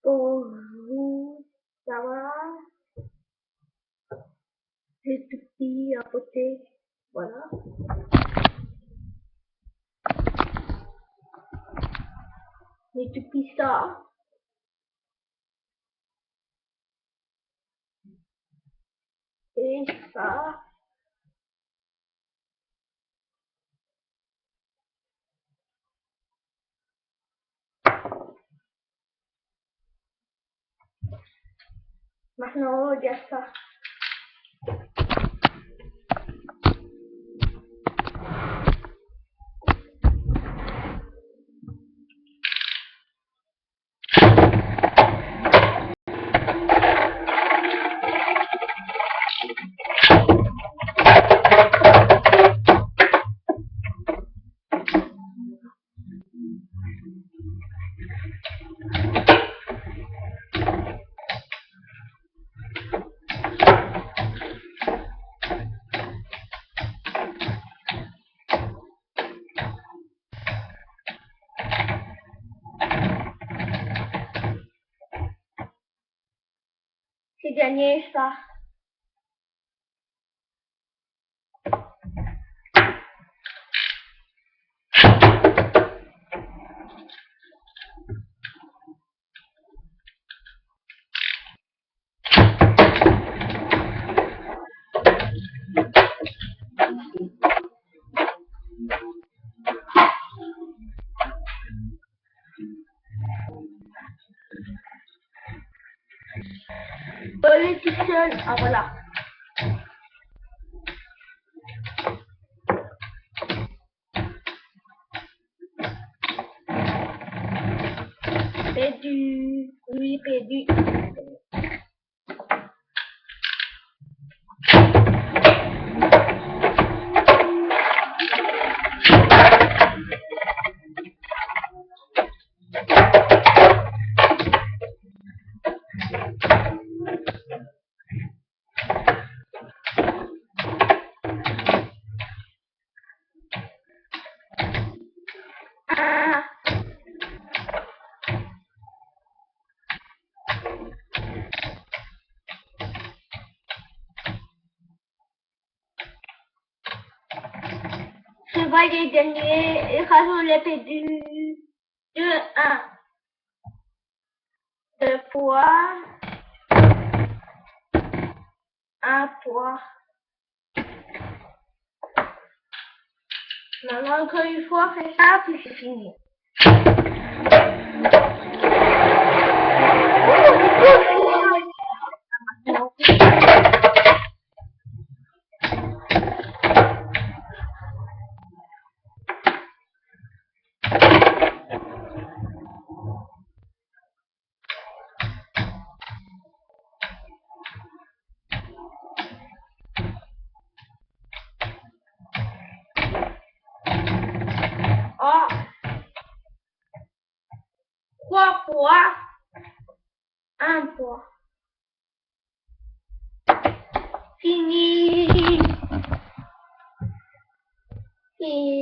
Bonjour, ça va? J'ai tout petit à côté. Voilà. J'ai tout petit ça. Et ça. Maintenant, on regarde ça. J'ai gagné ça. Elle est tout seul. Ah voilà. Perdu. Oui, perdu. Ah. C'est vrai, j'ai gagné. Et Rajon l'a perdu. 2-1. 2 fois. 1 fois. Maintenant, encore une fois, c'est ça, puis c'est fini. Oh, 3 fois, 1 fois. Fini. Fini.